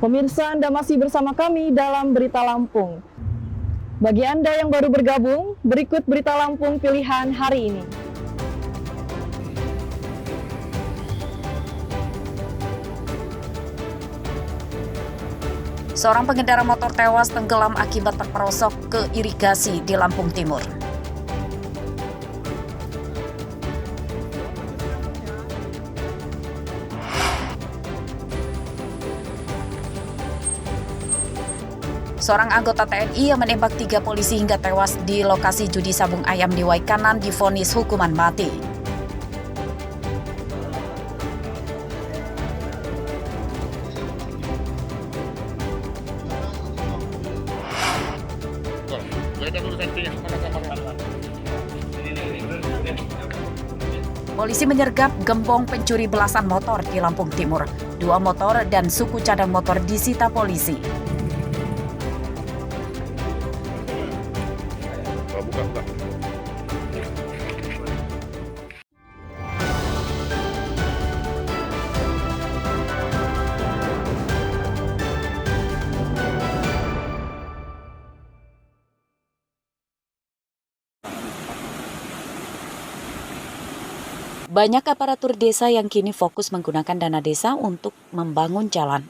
Pemirsa, Anda masih bersama kami dalam Berita Lampung. Bagi Anda yang baru bergabung, berikut Berita Lampung pilihan hari ini. Seorang pengendara motor tewas tenggelam akibat terperosok ke irigasi di Lampung Timur. Seorang anggota TNI yang menembak 3 polisi hingga tewas di lokasi judi sabung ayam di Waikanan divonis hukuman mati. Polisi menyergap gembong pencuri belasan motor di Lampung Timur. 2 motor dan suku cadang motor disita polisi. Banyak aparatur desa yang kini fokus menggunakan dana desa untuk membangun jalan.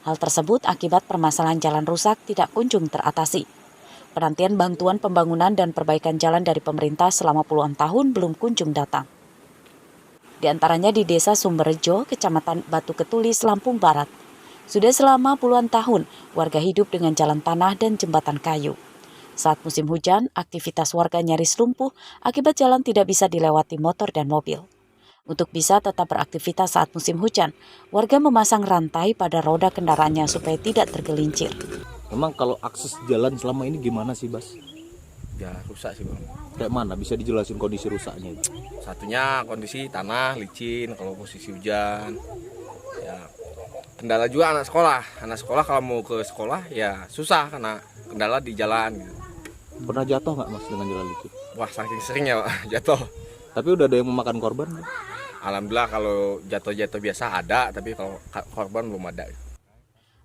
Hal tersebut akibat permasalahan jalan rusak tidak kunjung teratasi. Penantian bantuan pembangunan dan perbaikan jalan dari pemerintah selama puluhan tahun belum kunjung datang. Di antaranya di Desa Sumberjo, Kecamatan Batu Ketulis, Lampung Barat. Sudah selama puluhan tahun, warga hidup dengan jalan tanah dan jembatan kayu. Saat musim hujan, aktivitas warga nyaris lumpuh akibat jalan tidak bisa dilewati motor dan mobil. Untuk bisa tetap beraktivitas saat musim hujan, warga memasang rantai pada roda kendaraannya supaya tidak tergelincir. Memang kalau akses jalan selama ini gimana sih, Bas? Ya rusak sih, Bang. Kayak mana? Bisa dijelasin kondisi rusaknya? Satunya kondisi tanah licin kalau posisi hujan. Ya kendala juga anak sekolah. Anak sekolah kalau mau ke sekolah ya susah karena kendala di jalan gitu. Pernah jatuh nggak, Mas, dengan jalan licin? Wah, saking seringnya Pak, jatuh. Tapi udah ada yang memakan korban? Alhamdulillah kalau jatuh-jatuh biasa ada, tapi kalau korban belum ada.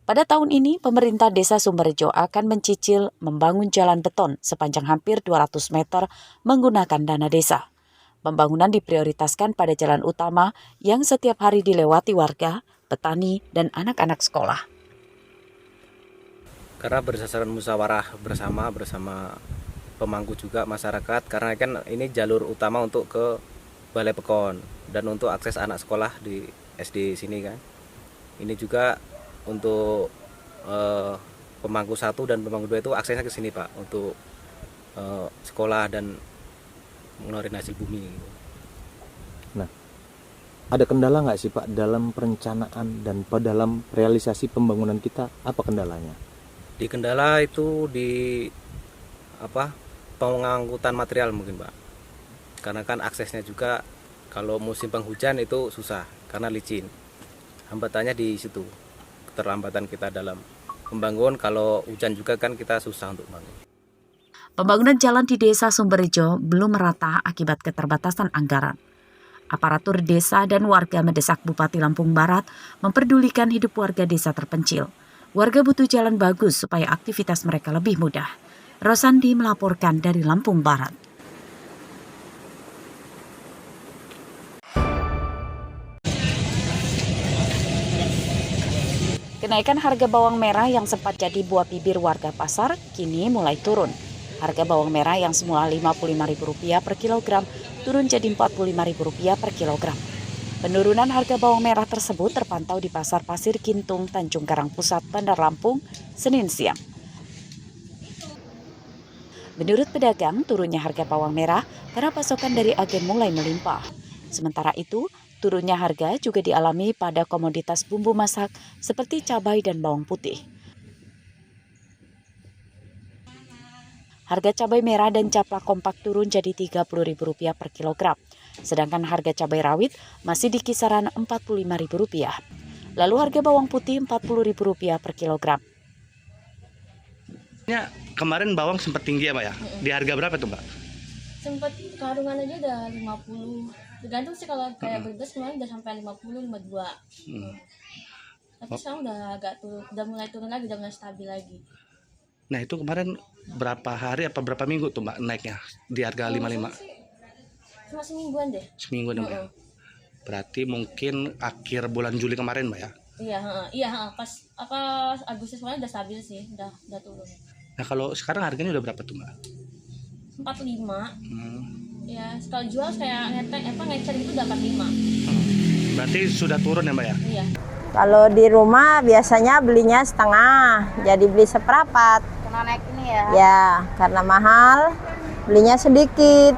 Pada tahun ini, pemerintah Desa Sumberjo akan mencicil membangun jalan beton sepanjang hampir 200 meter menggunakan dana desa. Pembangunan diprioritaskan pada jalan utama yang setiap hari dilewati warga, petani, dan anak-anak sekolah. Karena berdasarkan musyawarah bersama pemangku juga masyarakat, karena kan ini jalur utama untuk ke Balai Pekon dan untuk akses anak sekolah di SD sini kan. Ini juga untuk pemangku 1 dan pemangku 2 itu aksesnya ke sini Pak untuk sekolah dan mengeluarkan hasil bumi. Nah, ada kendala nggak sih Pak dalam perencanaan dan dalam realisasi pembangunan kita? Apa kendalanya? Di kendala itu di pengangkutan material mungkin Pak. Karena kan aksesnya juga kalau musim penghujan itu susah karena licin. Hambatannya di situ. Keterlambatan kita dalam membangun, kalau hujan juga kan kita susah untuk bangun. Pembangunan jalan di Desa Sumberjo belum merata akibat keterbatasan anggaran. Aparatur desa dan warga mendesak Bupati Lampung Barat memperdulikan hidup warga desa terpencil. Warga butuh jalan bagus supaya aktivitas mereka lebih mudah. Rosandi melaporkan dari Lampung Barat. Kenaikan harga bawang merah yang sempat jadi buah bibir warga pasar kini mulai turun. Harga bawang merah yang semula Rp55.000 per kilogram turun jadi Rp45.000 per kilogram. Penurunan harga bawang merah tersebut terpantau di Pasar Pasir Kintung, Tanjung Karang Pusat, Bandar Lampung, Senin siang. Menurut pedagang, turunnya harga bawang merah karena pasokan dari agen mulai melimpah. Sementara itu, turunnya harga juga dialami pada komoditas bumbu masak seperti cabai dan bawang putih. Harga cabai merah dan caplak kompak turun jadi Rp30.000 per kilogram, sedangkan harga cabai rawit masih di kisaran Rp45.000. Lalu harga bawang putih Rp40.000 per kilogram. Kemarin bawang sempat tinggi ya Mbak ya? Di harga berapa tuh Mbak? Sempat karungan aja udah 50. Tergantung sih, kalau kayak beras kemarin udah sampai 50, 52. Tapi sekarang udah agak turun, udah mulai turun lagi, udah mulai stabil lagi. Nah itu kemarin berapa hari apa berapa minggu tuh Mbak naiknya di harga 55? Cuma semingguan deh. Seminggu dong ya. Berarti mungkin akhir bulan Juli kemarin Mbak ya? Iya, pas Agustus kemarin udah stabil sih, udah turun. Nah kalau sekarang harganya udah berapa tuh Mbak? 45. Ya, kalau jual kayak ngecer itu udah 45. Berarti sudah turun ya Mbak ya? Iya. Kalau di rumah biasanya belinya setengah, jadi beli seperempat. Karena naik ini ya. Ya, karena mahal, belinya sedikit.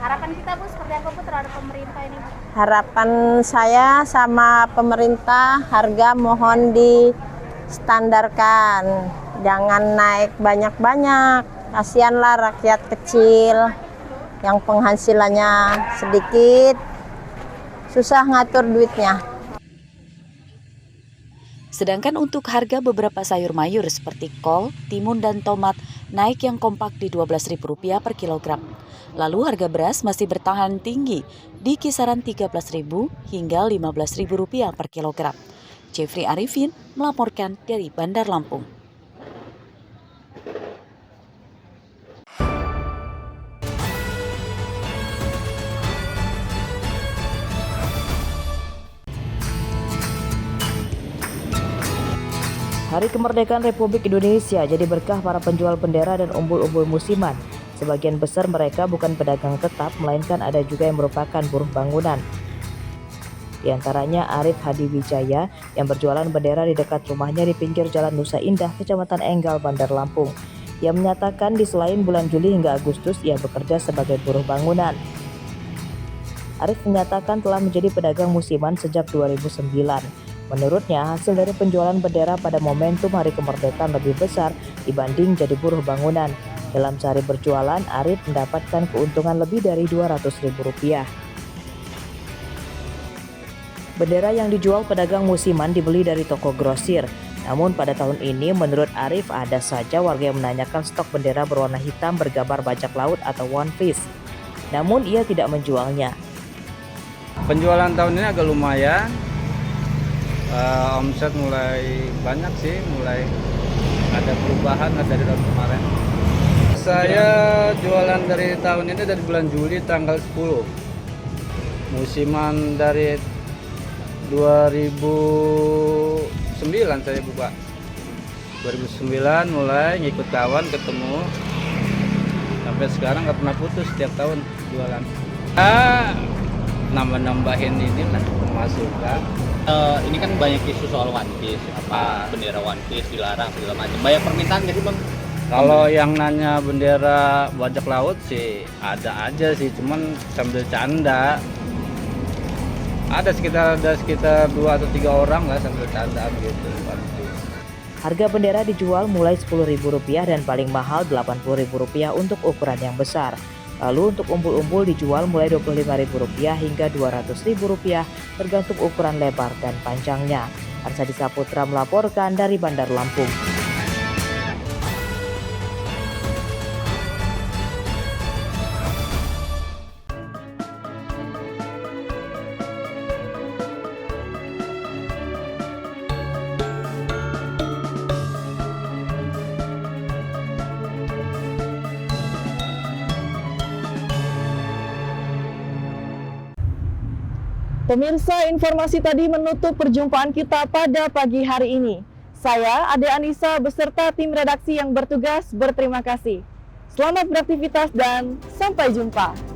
Harapan kita Bu seperti apa Bu terhadap pemerintah ini Bu? Harapan saya sama pemerintah, harga mohon distandarkan. Jangan naik banyak-banyak. Kasihanlah rakyat kecil yang penghasilannya sedikit, susah ngatur duitnya. Sedangkan untuk harga beberapa sayur mayur seperti kol, timun, dan tomat naik yang kompak di Rp12.000 per kilogram. Lalu harga beras masih bertahan tinggi di kisaran Rp13.000 hingga Rp15.000 per kilogram. Jeffrey Arifin melaporkan dari Bandar Lampung. Hari Kemerdekaan Republik Indonesia jadi berkah para penjual bendera dan umbul-umbul musiman. Sebagian besar mereka bukan pedagang tetap, melainkan ada juga yang merupakan buruh bangunan. Di antaranya Arif Hadi Wijaya yang berjualan bendera di dekat rumahnya di pinggir Jalan Nusa Indah, Kecamatan Enggal, Bandar Lampung. Ia menyatakan di selain bulan Juli hingga Agustus ia bekerja sebagai buruh bangunan. Arif menyatakan telah menjadi pedagang musiman sejak 2009. Menurutnya, hasil dari penjualan bendera pada momentum Hari Kemerdekaan lebih besar dibanding jadi buruh bangunan. Dalam sehari berjualan, Arif mendapatkan keuntungan lebih dari Rp200.000. Bendera yang dijual pedagang musiman dibeli dari toko grosir. Namun pada tahun ini, menurut Arif, ada saja warga yang menanyakan stok bendera berwarna hitam bergambar bajak laut atau One Piece. Namun ia tidak menjualnya. Penjualan tahun ini agak lumayan. Omset mulai banyak sih, mulai ada perubahan dari tahun kemarin. Saya jualan dari tahun ini dari bulan Juli tanggal 10. Musiman dari 2009 saya buka. 2009 mulai ngikut kawan ketemu. Sampai sekarang nggak pernah putus, setiap tahun jualan. Nambah-nambahin inilah pemasukan. Ini kan banyak isu soal One Piece, apa bendera One Piece dilarang segala macam. Banyak permintaan nggak sih Bang? Kalau yang nanya bendera bajak laut sih ada aja sih, cuman sambil canda. Ada sekitar 2 atau 3 orang lah sambil canda gitu. Harga bendera dijual mulai Rp10.000 dan paling mahal Rp80.000 untuk ukuran yang besar. Lalu untuk umbul-umbul dijual mulai Rp25.000 hingga Rp200.000 tergantung ukuran lebar dan panjangnya. Arsadi Saputra melaporkan dari Bandar Lampung. Pemirsa, informasi tadi menutup perjumpaan kita pada pagi hari ini. Saya, Ade Anissa, beserta tim redaksi yang bertugas berterima kasih. Selamat beraktivitas dan sampai jumpa.